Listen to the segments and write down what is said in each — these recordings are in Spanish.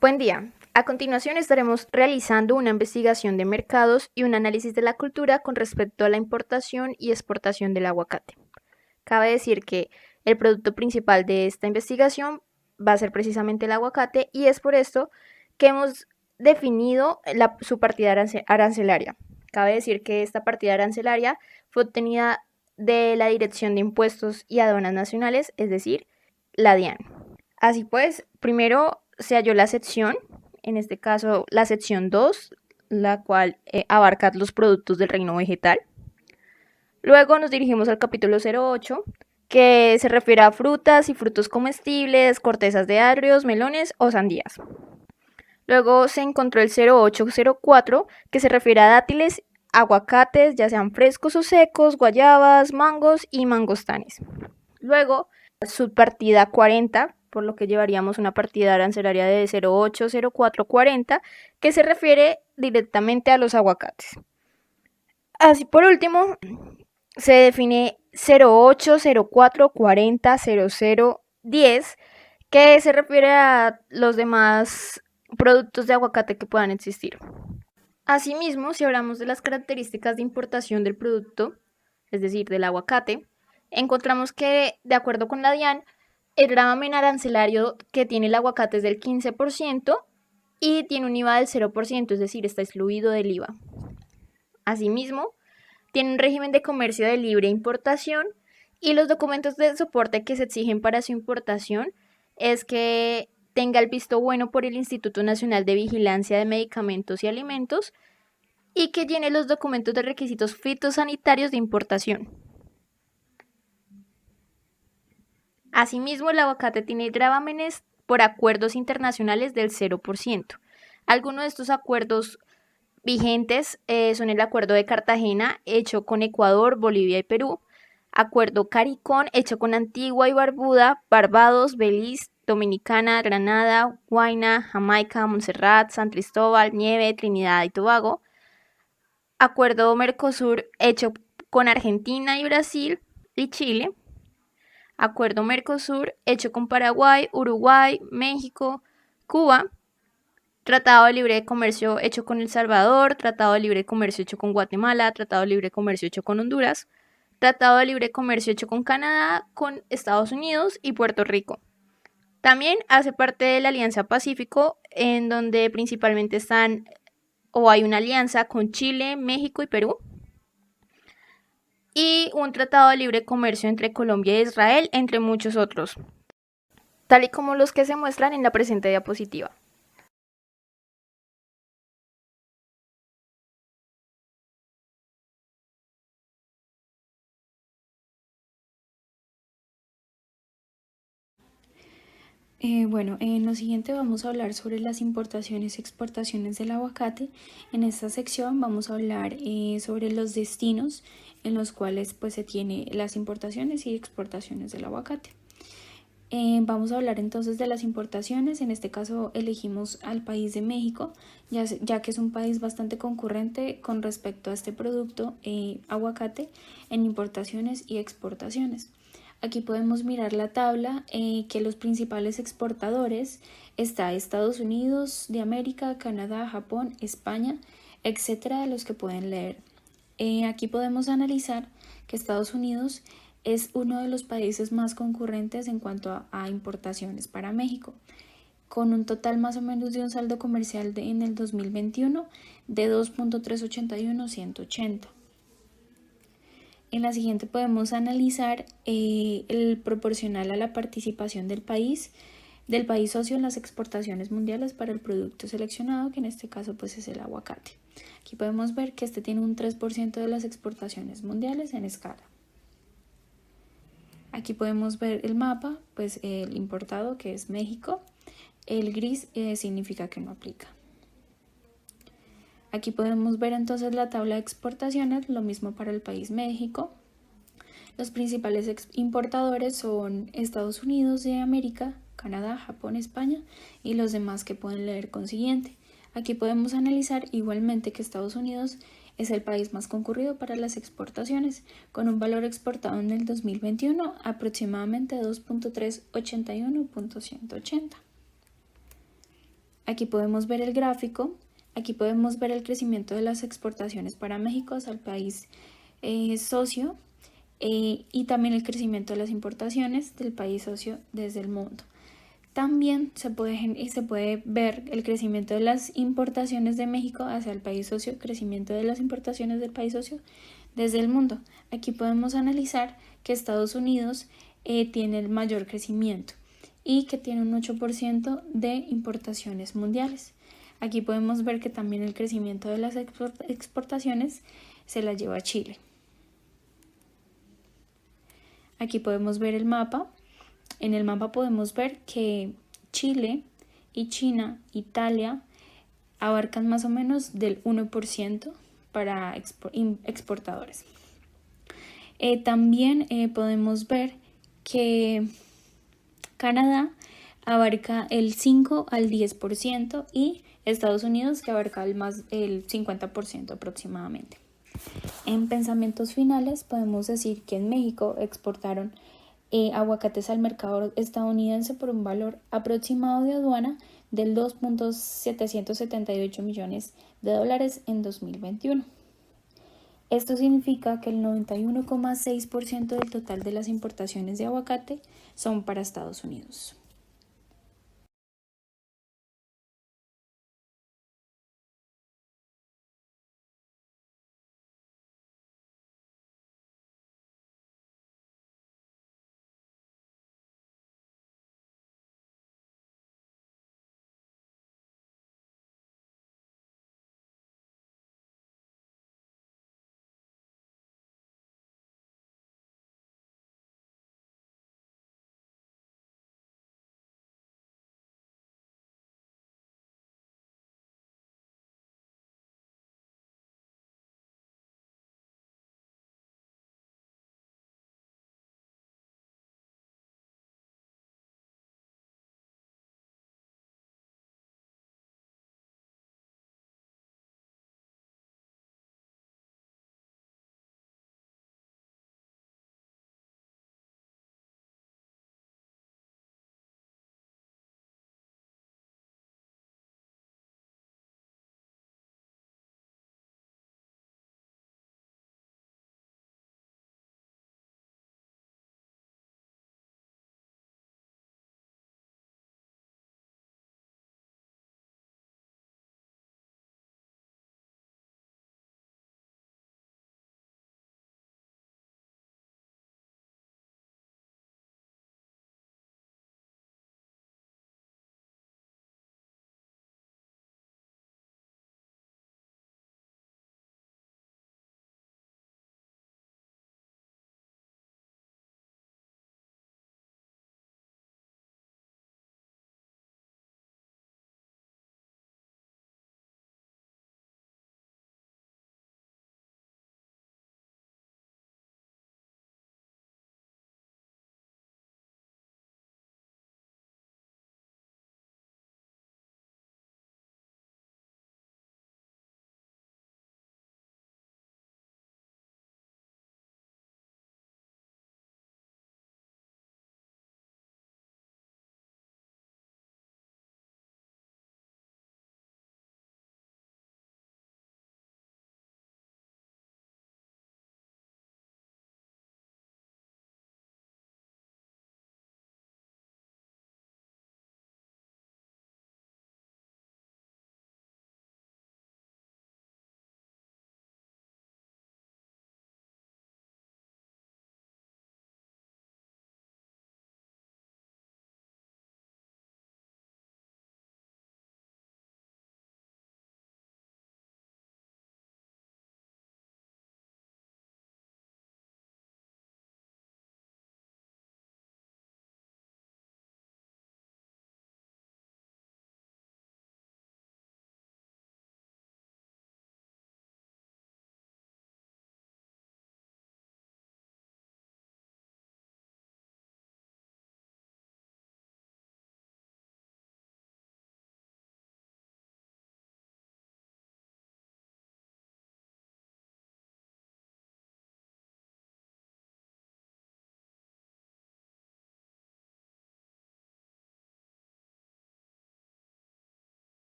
Buen día. A continuación estaremos realizando una investigación de mercados y un análisis de la cultura con respecto a la importación y exportación del aguacate. Cabe decir que el producto principal de esta investigación va a ser precisamente el aguacate y es por esto que hemos definido su partida arancelaria. Cabe decir que esta partida arancelaria fue obtenida de la Dirección de Impuestos y Aduanas Nacionales, es decir, la DIAN. Así pues, primero se halló la sección, en este caso la sección 2, la cual abarca los productos del reino vegetal. Luego nos dirigimos al capítulo 08, que se refiere a frutas y frutos comestibles, cortezas de agrios, melones o sandías. Luego se encontró el 0804, que se refiere a dátiles, aguacates, ya sean frescos o secos, guayabas, mangos y mangostanes. Luego, subpartida 40, por lo que llevaríamos una partida arancelaria de 080440, que se refiere directamente a los aguacates. Así por último, se define 0804400010, que se refiere a los demás productos de aguacate que puedan existir. Asimismo, si hablamos de las características de importación del producto, es decir, del aguacate, encontramos que, de acuerdo con la DIAN, el gravamen arancelario que tiene el aguacate es del 15% y tiene un IVA del 0%, es decir, está excluido del IVA. Asimismo, tiene un régimen de comercio de libre importación y los documentos de soporte que se exigen para su importación es que tenga el visto bueno por el Instituto Nacional de Vigilancia de Medicamentos y Alimentos y que llene los documentos de requisitos fitosanitarios de importación. Asimismo, el aguacate tiene gravámenes por acuerdos internacionales del 0%. Algunos de estos acuerdos vigentes son el Acuerdo de Cartagena, hecho con Ecuador, Bolivia y Perú, Acuerdo CARICOM, hecho con Antigua y Barbuda, Barbados, Belice, Dominicana, Granada, Guayna, Jamaica, Montserrat, San Cristóbal, Nieve, Trinidad y Tobago, Acuerdo Mercosur, hecho con Argentina y Brasil y Chile, Acuerdo Mercosur, hecho con Paraguay, Uruguay, México, Cuba, Tratado de Libre de Comercio hecho con El Salvador, Tratado de Libre de Comercio hecho con Guatemala, Tratado de Libre de Comercio hecho con Honduras, Tratado de Libre de Comercio hecho con Canadá, con Estados Unidos y Puerto Rico. También hace parte de la Alianza Pacífico, en donde principalmente están o hay una alianza con Chile, México y Perú, y un tratado de libre comercio entre Colombia e Israel, entre muchos otros, tal y como los que se muestran en la presente diapositiva. Bueno, en lo siguiente vamos a hablar sobre las importaciones y exportaciones del aguacate. En esta sección vamos a hablar sobre los destinos en los cuales pues se tiene las importaciones y exportaciones del aguacate. Vamos a hablar entonces de las importaciones. En este caso elegimos al país de México, ya que es un país bastante concurrente con respecto a este producto aguacate en importaciones y exportaciones. Aquí podemos mirar la tabla que los principales exportadores está Estados Unidos de América, Canadá, Japón, España, etcétera, de los que pueden leer. Aquí podemos analizar que Estados Unidos es uno de los países más concurrentes en cuanto a importaciones para México, con un total más o menos de un saldo comercial en el 2021 de 2.381.180. En la siguiente podemos analizar el proporcional a la participación del país socio en las exportaciones mundiales para el producto seleccionado, que en este caso pues es el aguacate. Aquí podemos ver que este tiene un 3% de las exportaciones mundiales en escala. Aquí podemos ver el mapa, pues el importado, que es México. El gris significa que no aplica. Aquí podemos ver entonces la tabla de exportaciones, lo mismo para el país México. Los principales importadores son Estados Unidos de América, Canadá, Japón, España y los demás que pueden leer consiguiente. Aquí podemos analizar igualmente que Estados Unidos es el país más concurrido para las exportaciones, con un valor exportado en el 2021 aproximadamente 2.381.180. Aquí podemos ver el gráfico, aquí podemos ver el crecimiento de las exportaciones para México hacia el país socio y también el crecimiento de las importaciones del país socio desde el mundo. También se puede ver el crecimiento de las importaciones de México hacia el país socio, crecimiento de las importaciones del país socio desde el mundo. Aquí podemos analizar que Estados Unidos tiene el mayor crecimiento y que tiene un 8% de importaciones mundiales. Aquí podemos ver que también el crecimiento de las exportaciones se la lleva Chile. Aquí podemos ver el mapa. En el mapa podemos ver que Chile y China, Italia, abarcan más o menos del 1% para exportadores. También podemos ver que Canadá abarca el 5 al 10% y Estados Unidos que abarca el 50% aproximadamente. En pensamientos finales podemos decir que en México exportaron aguacates al mercado estadounidense por un valor aproximado de aduana del 2.778 millones de dólares en 2021. Esto significa que el 91,6% del total de las importaciones de aguacate son para Estados Unidos.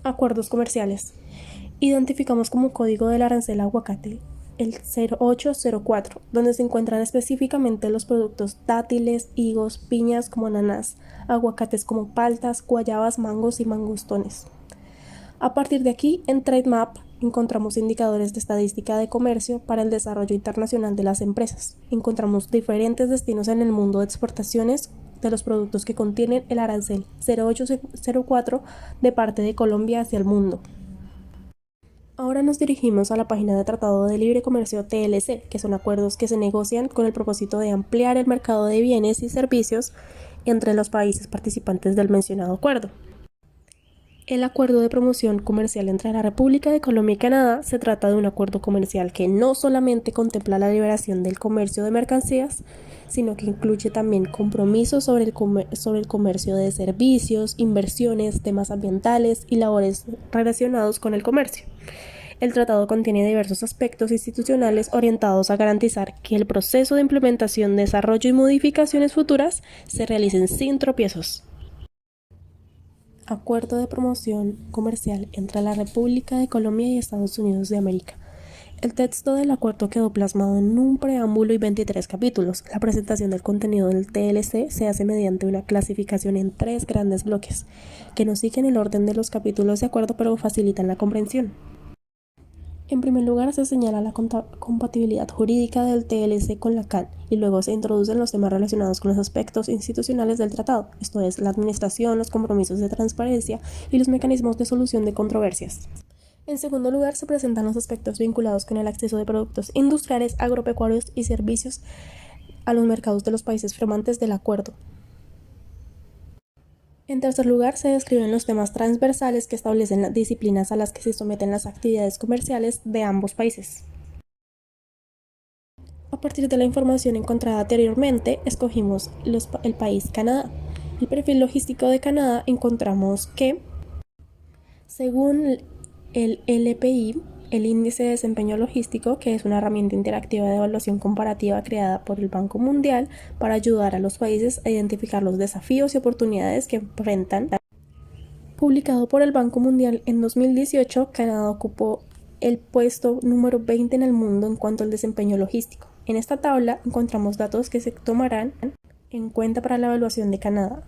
Acuerdos comerciales. Identificamos como código del arancel aguacate el 0804, donde se encuentran específicamente los productos dátiles, higos, piñas como ananás, aguacates como paltas, guayabas, mangos y mangostones. A partir de aquí, en TradeMap encontramos indicadores de estadística de comercio para el desarrollo internacional de las empresas. Encontramos diferentes destinos en el mundo de exportaciones de los productos que contienen el arancel 0804 de parte de Colombia hacia el mundo. Ahora nos dirigimos a la página de Tratado de Libre Comercio TLC, que son acuerdos que se negocian con el propósito de ampliar el mercado de bienes y servicios entre los países participantes del mencionado acuerdo. El acuerdo de promoción comercial entre la República de Colombia y Canadá se trata de un acuerdo comercial que no solamente contempla la liberación del comercio de mercancías, sino que incluye también compromisos sobre el comercio de servicios, inversiones, temas ambientales y labores relacionados con el comercio. El tratado contiene diversos aspectos institucionales orientados a garantizar que el proceso de implementación, desarrollo y modificaciones futuras se realicen sin tropiezos. Acuerdo de promoción comercial entre la República de Colombia y Estados Unidos de América. El texto del acuerdo quedó plasmado en un preámbulo y 23 capítulos. La presentación del contenido del TLC se hace mediante una clasificación en 3 grandes bloques, que no siguen el orden de los capítulos de acuerdo pero facilitan la comprensión. En primer lugar, se señala la compatibilidad jurídica del TLC con la CAN y luego se introducen los temas relacionados con los aspectos institucionales del tratado, esto es, la administración, los compromisos de transparencia y los mecanismos de solución de controversias. En segundo lugar, se presentan los aspectos vinculados con el acceso de productos industriales, agropecuarios y servicios a los mercados de los países firmantes del acuerdo. En tercer lugar, se describen los temas transversales que establecen las disciplinas a las que se someten las actividades comerciales de ambos países. A partir de la información encontrada anteriormente, escogimos el país Canadá. El perfil logístico de Canadá encontramos que, según el LPI, el Índice de Desempeño Logístico, que es una herramienta interactiva de evaluación comparativa creada por el Banco Mundial para ayudar a los países a identificar los desafíos y oportunidades que enfrentan. Publicado por el Banco Mundial en 2018, Canadá ocupó el puesto número 20 en el mundo en cuanto al desempeño logístico. En esta tabla encontramos datos que se tomarán en cuenta para la evaluación de Canadá.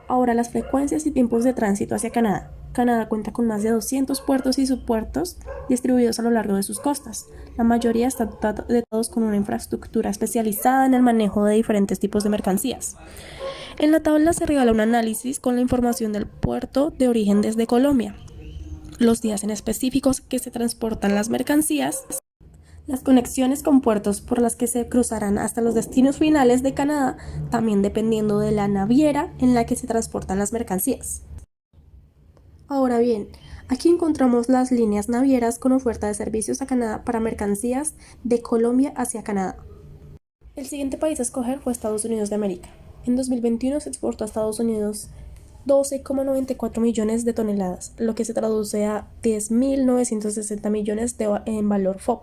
Ahora, las frecuencias y tiempos de tránsito hacia Canadá. Canadá cuenta con más de 200 puertos y subpuertos distribuidos a lo largo de sus costas. La mayoría están dotados con una infraestructura especializada en el manejo de diferentes tipos de mercancías. En la tabla se regala un análisis con la información del puerto de origen desde Colombia, los días en específicos que se transportan las mercancías, las conexiones con puertos por las que se cruzarán hasta los destinos finales de Canadá, también dependiendo de la naviera en la que se transportan las mercancías. Ahora bien, aquí encontramos las líneas navieras con oferta de servicios a Canadá para mercancías de Colombia hacia Canadá. El siguiente país a escoger fue Estados Unidos de América. En 2021 se exportó a Estados Unidos 12,94 millones de toneladas, lo que se traduce a 10.960 millones en valor FOB.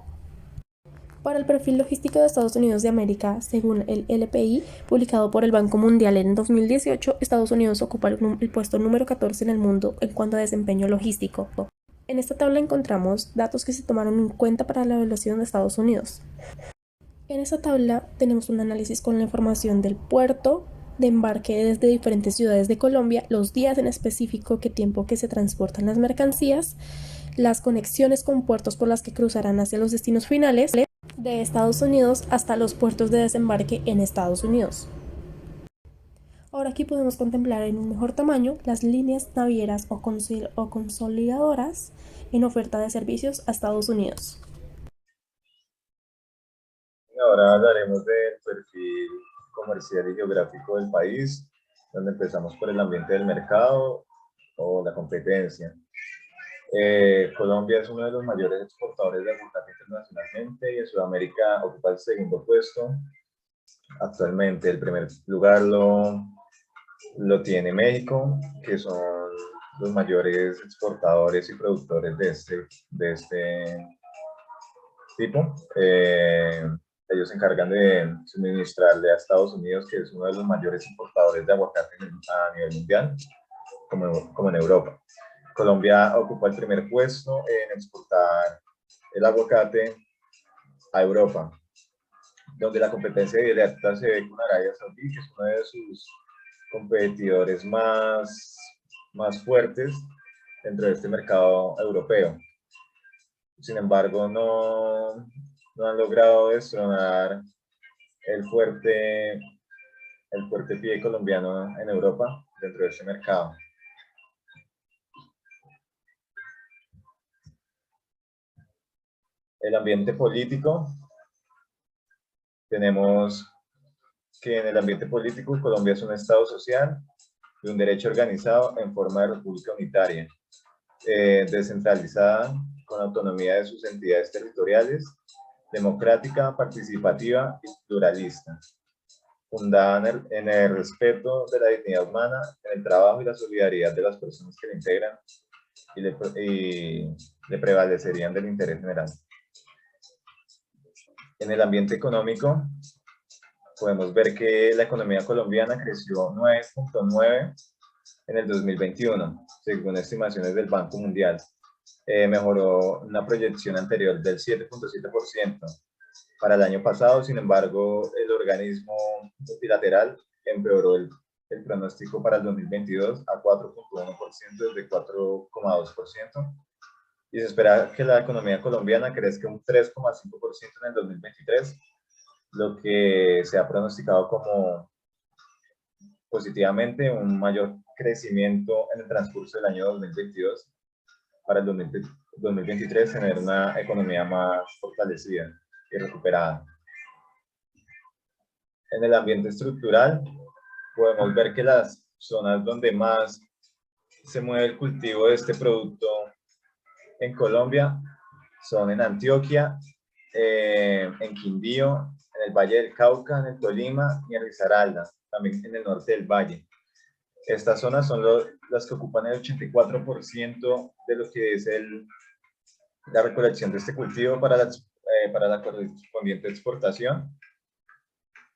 Para el perfil logístico de Estados Unidos de América, según el LPI, publicado por el Banco Mundial en 2018, Estados Unidos ocupa el puesto número 14 en el mundo en cuanto a desempeño logístico. En esta tabla encontramos datos que se tomaron en cuenta para la evaluación de Estados Unidos. En esta tabla tenemos un análisis con la información del puerto de embarque desde diferentes ciudades de Colombia, los días en específico, qué tiempo que se transportan las mercancías, las conexiones con puertos por las que cruzarán hacia los destinos finales de Estados Unidos hasta los puertos de desembarque en Estados Unidos. Ahora aquí podemos contemplar en un mejor tamaño las líneas navieras o consolidadoras en oferta de servicios a Estados Unidos. Ahora hablaremos del perfil comercial y geográfico del país, donde empezamos por el ambiente del mercado o la competencia. Colombia es uno de los mayores exportadores de aguacate internacionalmente y en Sudamérica ocupa el segundo puesto. Actualmente el primer lugar lo tiene México, que son los mayores exportadores y productores de este tipo. Ellos se encargan de suministrarle a Estados Unidos, que es uno de los mayores importadores de aguacate a nivel mundial, como en Europa. Colombia ocupa el primer puesto en exportar el aguacate a Europa, donde la competencia directa se ve con Arabia Saudí, que es uno de sus competidores más fuertes dentro de este mercado europeo. Sin embargo, no han logrado destronar el fuerte pie colombiano en Europa dentro de este mercado. El ambiente político, tenemos que en el ambiente político Colombia es un Estado social de un derecho organizado en forma de república unitaria, descentralizada, con autonomía de sus entidades territoriales, democrática, participativa y pluralista, fundada en el respeto de la dignidad humana, en el trabajo y la solidaridad de las personas que la integran y le prevalecerían del interés general. En el ambiente económico, podemos ver que la economía colombiana creció 9.9 en el 2021, según estimaciones del Banco Mundial. Mejoró una proyección anterior del 7.7% para el año pasado. Sin embargo, el organismo multilateral empeoró el pronóstico para el 2022 a 4.1% desde 4.2%, y se espera que la economía colombiana crezca un 3.5% en el 2023, lo que se ha pronosticado como positivamente un mayor crecimiento en el transcurso del año 2022 para el 2023 tener una economía más fortalecida y recuperada. En el ambiente estructural podemos ver que las zonas donde más se mueve el cultivo de este producto en Colombia son en Antioquia, en Quindío, en el Valle del Cauca, en el Tolima y en Risaralda, también en el norte del valle. Estas zonas son las que ocupan el 84% de lo que es la recolección de este cultivo para la correspondiente exportación.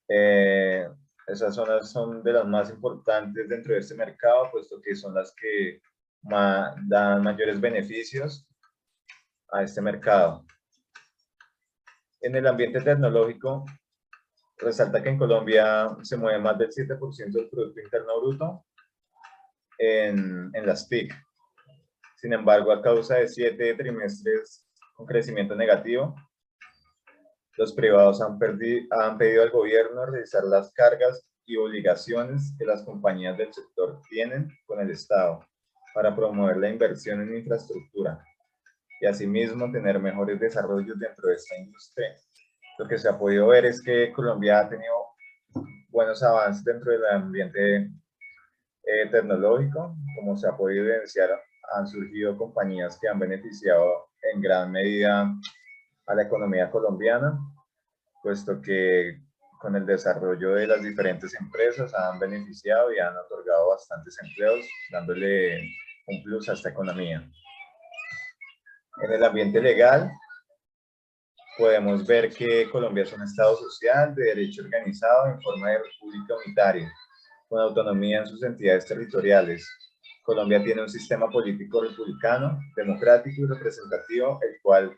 Esas zonas son de las más importantes dentro de este mercado, puesto que son las que dan mayores beneficios a este mercado. En el ambiente tecnológico, resalta que en Colombia se mueve más del 7% del Producto Interno Bruto en las TIC. Sin embargo, a causa de 7 trimestres con crecimiento negativo, los privados han pedido al gobierno revisar las cargas y obligaciones que las compañías del sector tienen con el Estado para promover la inversión en infraestructura y asimismo tener mejores desarrollos dentro de esta industria. Lo que se ha podido ver es que Colombia ha tenido buenos avances dentro del ambiente tecnológico. Como se ha podido evidenciar, han surgido compañías que han beneficiado en gran medida a la economía colombiana, puesto que con el desarrollo de las diferentes empresas han beneficiado y han otorgado bastantes empleos, dándole un plus a esta economía. En el ambiente legal, podemos ver que Colombia es un Estado social de derecho organizado en forma de república unitaria, con autonomía en sus entidades territoriales. Colombia tiene un sistema político republicano, democrático y representativo, el cual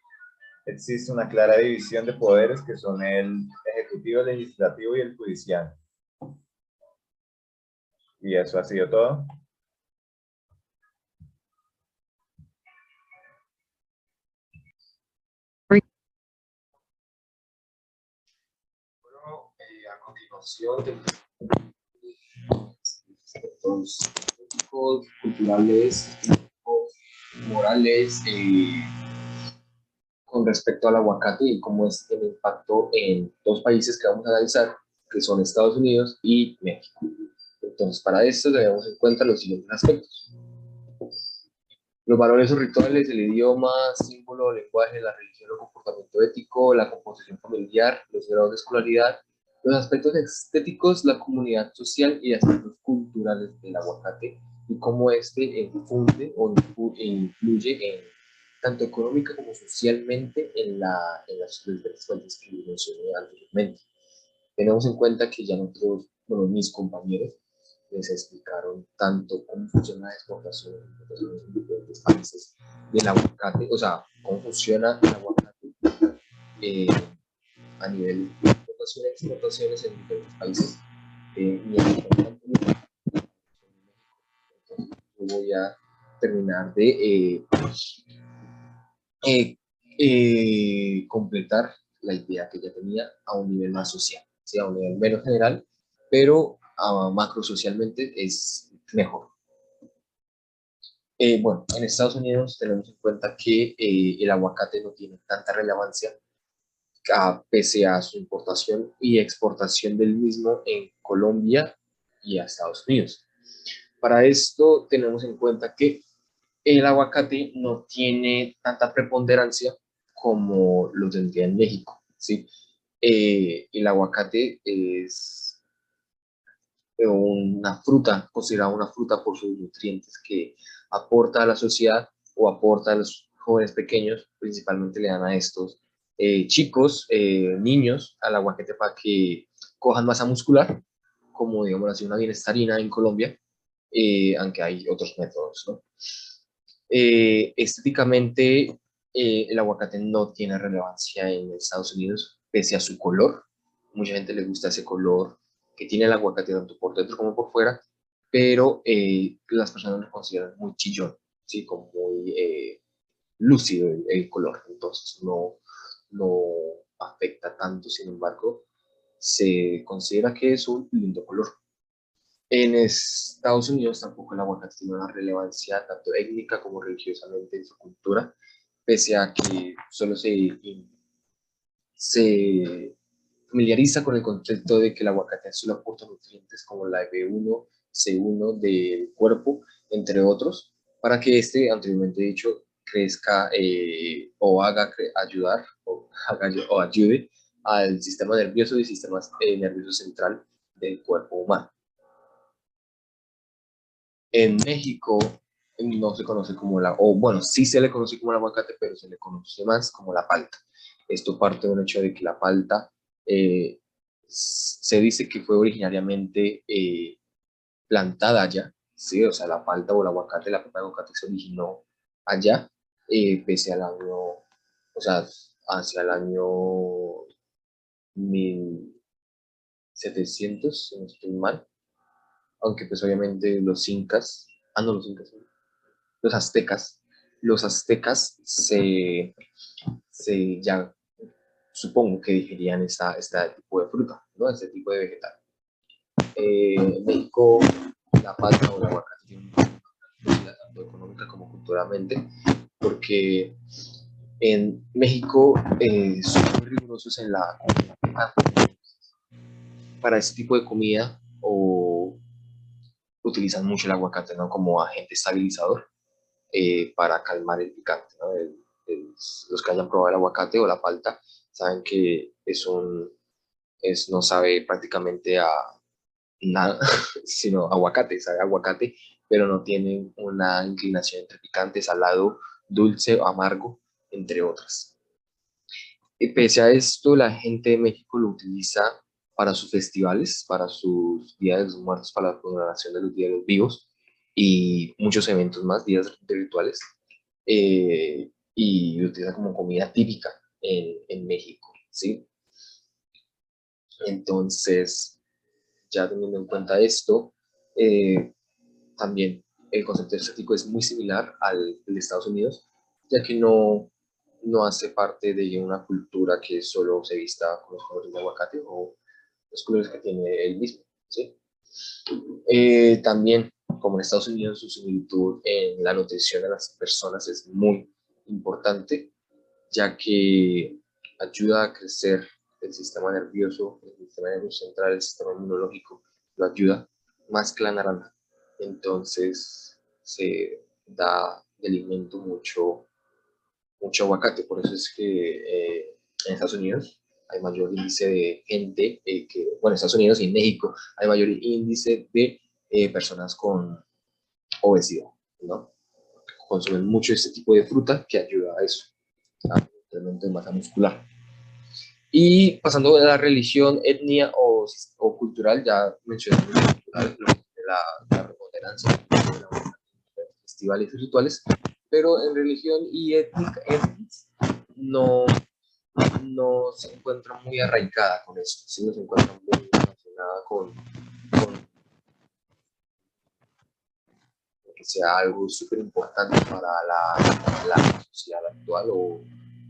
existe una clara división de poderes que son el ejecutivo, el legislativo y el judicial. Y eso ha sido todo. A continuación, aspectos éticos, culturales, morales, con respecto al aguacate y cómo es el impacto en dos países que vamos a analizar, que son Estados Unidos y México. Entonces, para esto debemos en cuenta los siguientes aspectos: los valores o rituales, el idioma, símbolo, lenguaje, la religión o comportamiento ético, la composición familiar, los grados de escolaridad, los aspectos estéticos, la comunidad social y aspectos culturales del aguacate y cómo este infunde o influye tanto económica como socialmente en las diferentes fuentes que mencioné anteriormente. Tenemos en cuenta que ya nosotros, bueno, mis compañeros les explicaron tanto cómo funciona la exportación y importación en diferentes países del aguacate, o sea, cómo funciona el aguacate eh, a nivel de importación y exportaciones en diferentes países. Y yo voy a terminar de completar la idea que ya tenía a un nivel más social, ¿sí? A un nivel menos general, pero macro socialmente es mejor. Bueno, en Estados Unidos tenemos en cuenta que el aguacate no tiene tanta relevancia pese a su importación y exportación del mismo en Colombia y a Estados Unidos. Para esto tenemos en cuenta que el aguacate no tiene tanta preponderancia como lo tendría en México, ¿sí? El aguacate es una fruta, considerada una fruta por sus nutrientes que aporta a la sociedad o aporta a los jóvenes pequeños, principalmente le dan a estos chicos, niños, al aguacate para que cojan masa muscular, como digamos así una bienestarina en Colombia, aunque hay otros métodos, ¿no? Estéticamente, el aguacate no tiene relevancia en Estados Unidos, pese a su color. Mucha gente le gusta ese color que tiene el aguacate tanto por dentro como por fuera, pero las personas lo consideran muy chillón, ¿sí? Como muy lúcido el color, entonces no afecta tanto, sin embargo, se considera que es un lindo color. En Estados Unidos tampoco el aguacate tiene una relevancia tanto étnica como religiosamente en su cultura, pese a que solo se familiariza con el concepto de que el aguacate solo aporta nutrientes como la B1, C1 del cuerpo, entre otros, para que este, anteriormente dicho, crezca o haga ayudar o ayude al sistema nervioso y sistema nervioso central del cuerpo humano. En México no se conoce como o bueno, sí se le conoce como el aguacate, pero se le conoce más como la palta. Esto parte de un hecho de que la palta se dice que fue originariamente plantada allá, ¿sí? O sea, la palta o el aguacate, la planta de aguacate se originó allá, pese al año, o sea, hacia el año 1700, si no estoy mal, aunque pues obviamente los incas, no los incas, los aztecas ya supongo que digerían este tipo de fruta, ¿no? Este tipo de vegetal. En México, la palta o el aguacate tiene una tanto económica como culturalmente, porque en México son muy rigurosos en la para este tipo de comida o utilizan mucho el aguacate, ¿no? Como agente estabilizador para calmar el picante, ¿no? Los que hayan probado el aguacate o la palta saben que no sabe prácticamente a nada, sino aguacate, sabe aguacate, pero no tiene una inclinación entre picante, salado, dulce o amargo, entre otras. Y pese a esto, la gente de México lo utiliza para sus festivales, para sus días de los muertos, para la conmemoración de los días de los vivos y muchos eventos más, días de rituales, y lo utiliza como comida típica en México, ¿sí? Entonces, ya teniendo en cuenta esto, también el concepto estético es muy similar al de Estados Unidos, ya que no hace parte de una cultura que solo se vista con los colores de aguacate o los colores que tiene el mismo, ¿sí? También, como en Estados Unidos, su similitud en la nutrición de las personas es muy importante, ya que ayuda a crecer el sistema nervioso, el sistema nervioso central, el sistema inmunológico, lo ayuda más que la naranja. Entonces se da de alimento mucho aguacate, por eso es que en Estados Unidos hay mayor índice de gente bueno, en Estados Unidos y en México hay mayor índice de personas con obesidad, ¿no? Consumen mucho este tipo de fruta que ayuda a eso, a incremento de masa muscular. Y pasando a la religión, etnia o cultural, ya mencioné cultural, lo que la preponderancia de la festivales y rituales, pero en religión y étnicas no, no se encuentra muy arraigada con eso, sino se encuentra muy relacionada con que sea algo súper importante para la sociedad actual o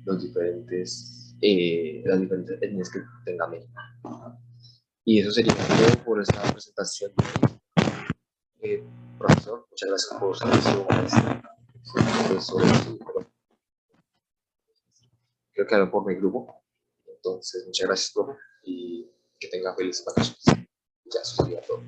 las diferentes etnias que tenga México. Y eso sería todo por esta presentación. Profesor, muchas gracias por su maestra. Creo que hablo por mi grupo. Entonces, muchas gracias, profe, y que tenga felices vacaciones. Ya, eso sería todo.